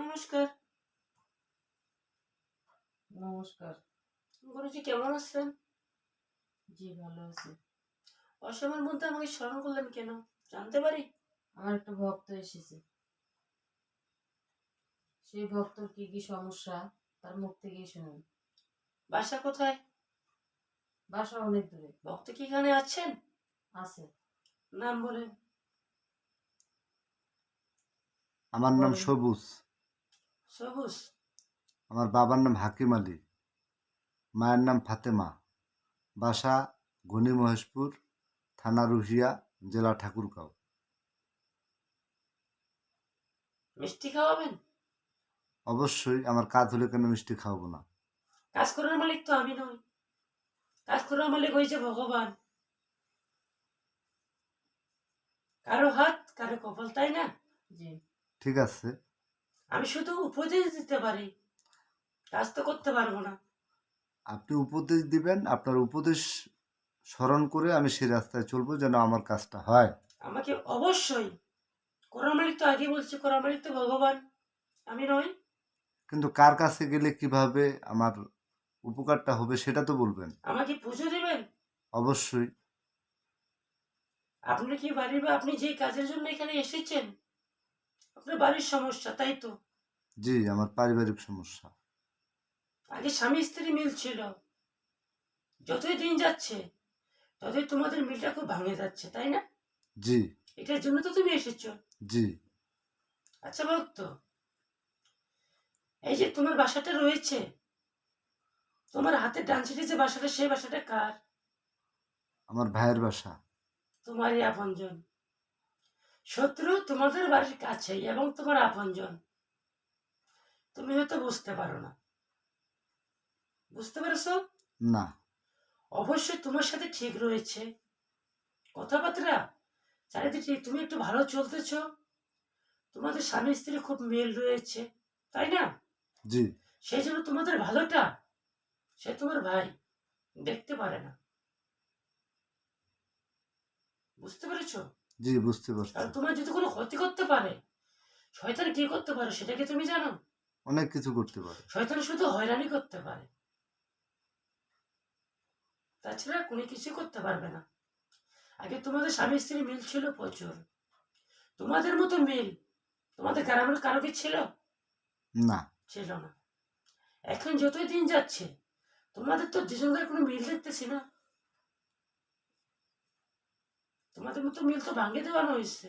নমস্কার। নমস্কার। গুরুজি কেমন আছেন? জি, ভালো আছি। অসময়ের মধ্যে আমাকে স্মরণ করলেন কেন? জানতে পারি? আমার একটা ভক্ত এসেছে। সেই ভক্তর কি কি সমস্যা তার মুখ থেকেই শুনুন। বাসা কোথায়? বাসা অনেক দূরে। ভক্ত কি এখানে আছেন? আছে। নাম বলেন। আমার নাম বলেন। সবুজ। সবুজ। আমার বাবার নাম হাকিম আলী, মায়ের নাম ফাতেমা, বাসা গনি মহেশপুর, থানা রুহিয়া, জেলা ঠাকুরগাঁও। মিষ্টি খাওয়াবেন? অবশ্যই, আমার কাজ হলে কেন মিষ্টি খাওয়াবো না? কাজ করার মালিক তো আমি নই। কাজ করার মালিক হয়েছে ভগবান। কারো হাত কারো কপাল, তাই না? জি। ঠিক আছে, আমি শুধু উপদেশ দিতে পারি, কাজ তো করতে পারবো না। আপনি উপদেশ দিবেন, আপনার উপদেশ স্মরণ করে আমি সেই রাস্তায় চলবো যেন আমার কাজটা হয়। আমাকে অবশ্যই, করার মালিক তো আগে বলছি, করার মালিক তো ভগবান, আমি নই। কিন্তু কার কাছে গেলে কিভাবে আমার উপকারটা হবে সেটা তো বলবেন। আমাকে পুজো দেবেন? অবশ্যই। আপনি কি বাড়ির বা আপনি যে কাজের জন্য এখানে এসেছেন, আপনার বাড়ির সমস্যা, তাই তো? জি, আমার পারিবারিক সমস্যা। আগে স্বামী স্ত্রী মিল ছিল, যতই দিন যাচ্ছে ততই তোমাদের মিলটা খুব ভাঙে যাচ্ছে, তাই না? জি। এটার জন্য তো তুমি এসেছো। জি। আচ্ছা ভক্ত, এই যে তোমার বাসাটা রয়েছে, তোমার হাতের ডান সাইডে যে বাসাটা, সেই বাসাটা কার? আমার ভাইয়ের বাসা। তোমারই আপনজন। শত্রু তোমাদের বাড়ির কাছেই এবং তোমার আপনজন। তুমি হয়তো বুঝতে পারো না। বুঝতে পেরেছো? না। অবশ্যই তোমার সাথে ঠিক রয়েছে, কথাবার্তা চারিদিকে তুমি একটু ভালো চলতেছো, তোমাদের স্বামী স্ত্রী খুব মিল রয়েছে, তাই না? জি। সেই জন্য তোমাদের ভালোটা সে তোমার ভাই দেখতে পারে না। বুঝতে পেরেছো? জি, বুঝতে পারছি। কারণ তোমার যদি কোনো ক্ষতি করতে পারে, শয়তান কি করতে পারে সেটা কি তুমি জানো? অনেক কিছু করতে পারে। শয়তান শুধু হয়রানি করতে পারে, তাছাড়া কোনো কিছু করতে পারবে না। আগে তোমাদের স্বামী স্ত্রী মিল ছিল প্রচুর, তোমাদের মতো মিল তোমাদের গ্রামের কারো কি ছিল? না। ছিল না। এখন যতই দিন যাচ্ছে তোমাদের তো দুজনের কোনো মিল দেখতেছি না। তোমাদের মতো মিল তো ভাঙে দেওয়ানো হয়েছে।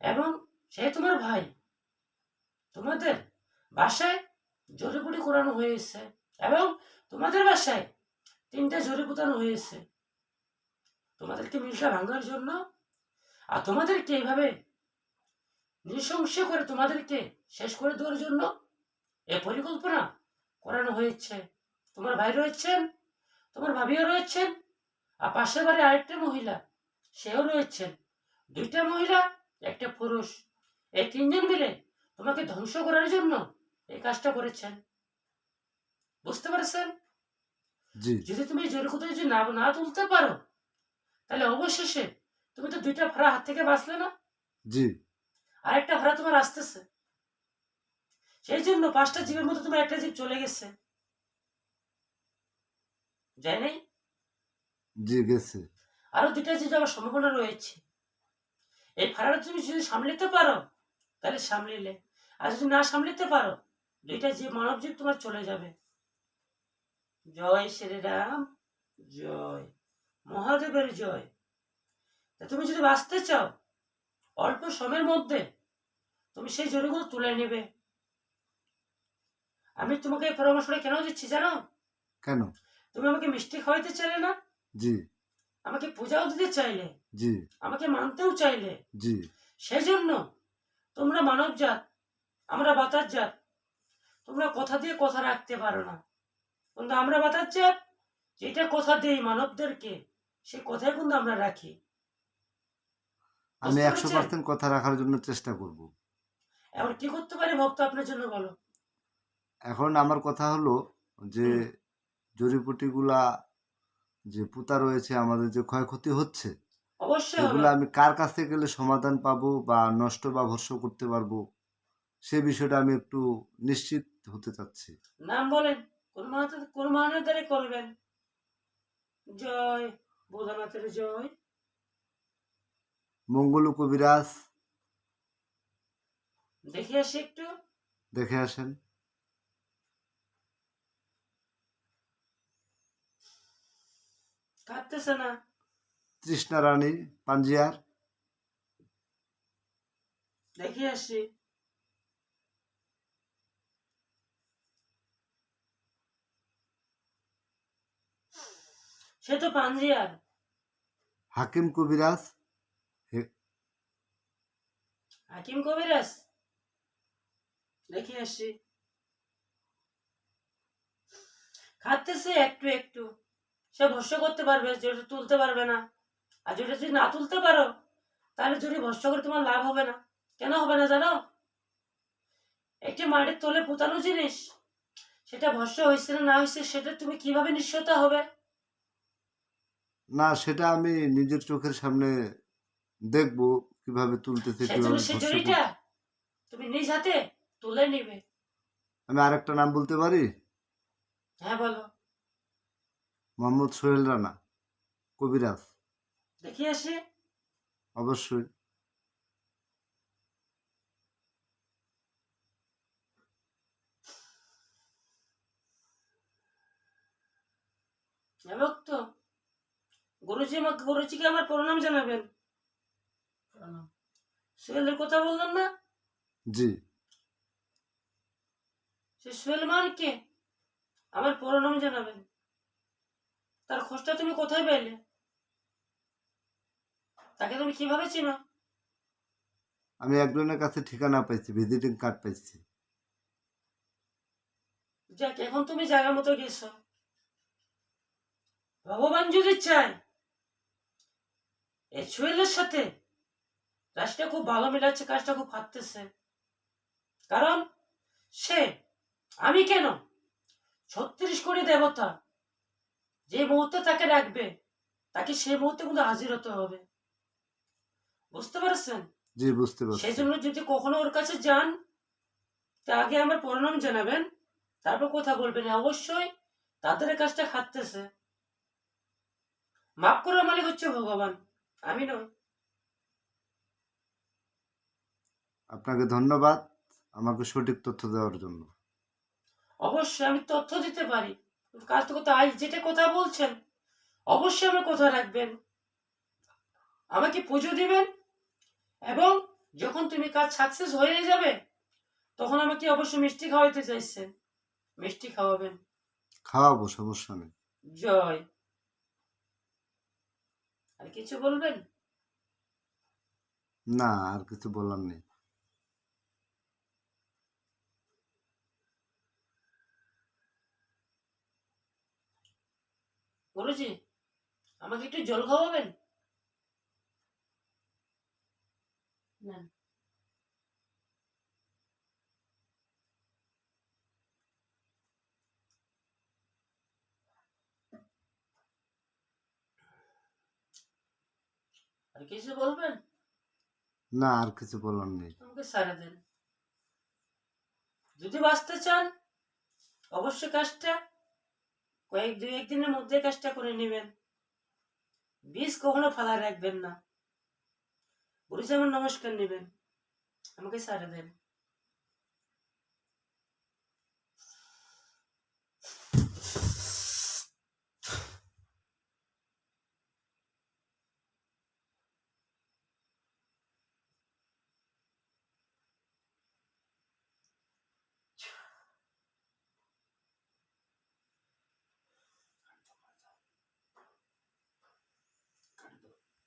এবং সে তোমার ভাই, তোমাদের বাসায় জড়িবুটি করানো হয়েছে এবং তোমাদের বাসায় 3টা জড়ি পোতানো হয়েছে তোমাদেরকে মিলটা ভাঙার জন্য। আর তোমাদেরকে এইভাবে নৃশংস করে তোমাদেরকে শেষ করে দেওয়ার জন্য এ পরিকল্পনা করানো হয়েছে। তোমার ভাই রয়েছেন, তোমার ভাবিও রয়েছেন, আর পাশের বাড়ি আরেকটা মহিলা, সেও রয়েছেন। 2টা মহিলা, একটা পুরুষ, এই 3জন মিলে তোমাকে ধ্বংস করার জন্য এই কাজটা করেছেন। বুঝতে পারছেন? জি। যদি তুমি জোরে কোথাও যদি না না তুলতে পারো, তাহলে অবশেষে তুমি তো 2টা ভাড়া হাত থেকে বাঁচলে না। জি। আরেকটা ভাড়া তোমার আসতেছে, সেই জন্য 5টা জীবের মধ্যে তোমার একটা জীব চলে গেছে, যায় নাই? জি, গেছে। আরো 2টা জীব যাওয়ার সম্ভাবনা রয়েছে। এই ভাড়াটা তুমি যদি সামলিতে পারো তাহলে সামলিলে, আর যদি না সামলিতে পারো 2টা জীব মানব জীব তোমার চলে যাবে। জয় শ্রীরাম, জয় মহাদেবের জয়। তা তুমি যদি বাঁচতে চাও অল্প সময়ের মধ্যে তুমি সেই জড়িগুলো তুলে নেবে। আমি তোমাকে এই পরামর্শটা কেন দিচ্ছি জানো? কেন? তুমি আমাকে মিষ্টি খাওয়াইতে চাইলে না, জি। আমাকে পূজাও দিতে চাইলে, জি। আমাকে মানতেও চাইলে, জি। সেই জন্য তোমরা মানব জাত, আমরা বাতাস জাত, তোমরা কথা দিয়ে কথা রাখতে পারো না। কিন্তু আমরা বাতাস জাত, যেটা কথা দেই মানবদেরকে সেই কথাই কিন্তু আমরা রাখি। আমি বুঝতে পেরেছেন? 100% কথা রাখার জন্য চেষ্টা করব। এখন কি করতে পারে ভক্ত আপনার জন্য বলো? এখন আমার কথা হলো যে জড়িবুটিগুলা যে পুঁতা রয়েছে, আমাদের যে ক্ষয়ক্ষতি হচ্ছে, অবশ্যই হবে। সেগুলো আমি কার কাছে গেলে সমাধান পাবো বা নষ্ট বা ভস্ম করতে পারবো সে বিষয়টা আমি একটু নিশ্চিত হতে চাচ্ছি। নাম বলেন, কোন মানের দ্বারা করবেন? জয় ভোলানাথের জয়। মঙ্গলু কবিরাজ, দেখে আসি একটু। দেখে আসেন। কাটতেছে না। তৃষ্ণা রানী পাঞ্জিয়ার, দেখে আসি। সে তো পাঞ্জিয়ার। হাকিম কবিরাজ, হাকিম কবিরাজ, দেখে আসি। খাটতেছে একটু একটু। সে ভস্য করতে পারবে, যেটা তুলতে পারবে না। আর যেটা যদি না তুলতে পারো, তাহলে যদি ভস্য করে তোমার লাভ হবে না। কেন হবে না জানো? একটি মাটির তলে পোতানো জিনিস, সেটা ভস্য হয়েছে না না হয়েছে, সেটা তুমি কিভাবে নিশ্চয়তা হবে? না সেটা আমি নিজের চোখের সামনে দেখব কিভাবে তুলতেছে, সেজন্য কিভাবে সে ভস্ম জড়িটা করছে। তুমি নিজ হাতে তুলে নিবে। আমি আরেকটা নাম বলতে পারি? হ্যাঁ বলো। মোহাম্মদ সোহেল রানা কবিরাজ। দেখি আসি। অবশ্যই। এবং তো গুরুজিকে আমার প্রণাম জানাবেন। প্রণাম। সোহেলের কথা বললেন না? জি, সে সোহেল মানকে আমার প্রণাম জানাবেন। তার খোঁজটা তুমি কোথায় পেলে? তাকে তুমি কিভাবে চিনো? আমি একজনের কাছে ঠিকানা পাইছি, ভিজিটিং কার্ড পাইছি। যাক, এখন তুমি জায়গা মতো গেছো। ভগবান যদি চায় এই সোহেলের সাথে কাজটা খুব ভালো মিলাচ্ছে, কাজটা খুব ফাটতেছে। কারণ সে, আমি কেন, 36 কোটি দেবতা যে মুহূর্তে তাকে রাখবে, তাকে সেই মুহূর্তে কিন্তু হাজির হতে হবে। বুঝতে পারছেন? জি, বুঝতে সেই পারছি। জন্য যদি কখনো ওর কাছে যান, তা আগে আমার প্রণাম জানাবেন, তারপর কথা বলবেন। অবশ্যই তাদের এই কাজটা খাটতেছে। মাফ করার মালিক হচ্ছে ভগবান, আমি নয়। আপনাকে ধন্যবাদ আমাকে সঠিক তথ্য দেওয়ার জন্য। অবশ্যই আমি তথ্য দিতে পারি। কাজ তো কথা, আজ যেটা কথা বলছেন, অবশ্যই আমার কথা রাখবেন। আমাকে পুজো দিবেন, এবং যখন তুমি কাজ সাকসেস হয়ে যাবে, তখন আমাকে অবশ্যই মিষ্টি খাওয়াইতে চাইছেন, মিষ্টি খাওয়াবেন। খাওয়াবো, সমস্যা নেই। জয়। আর কিছু বলবেন? না, আর কিছু বলার নেই। গুরুজি, আমাকে একটু জল খাওয়াবেন? না। আর কিছু বলবেন? না, আর কিছু বলার নেই। আমাকে সারা দেন। যদি বাঁচতে চান, অবশ্যই কাজটা দুই একদিনের মধ্যে কাজটা করে নেবেন। বীজ কখনো ফালা রাখবেন না। গুরুজি আমার নমস্কার নেবেন, আমাকে সারা দেন।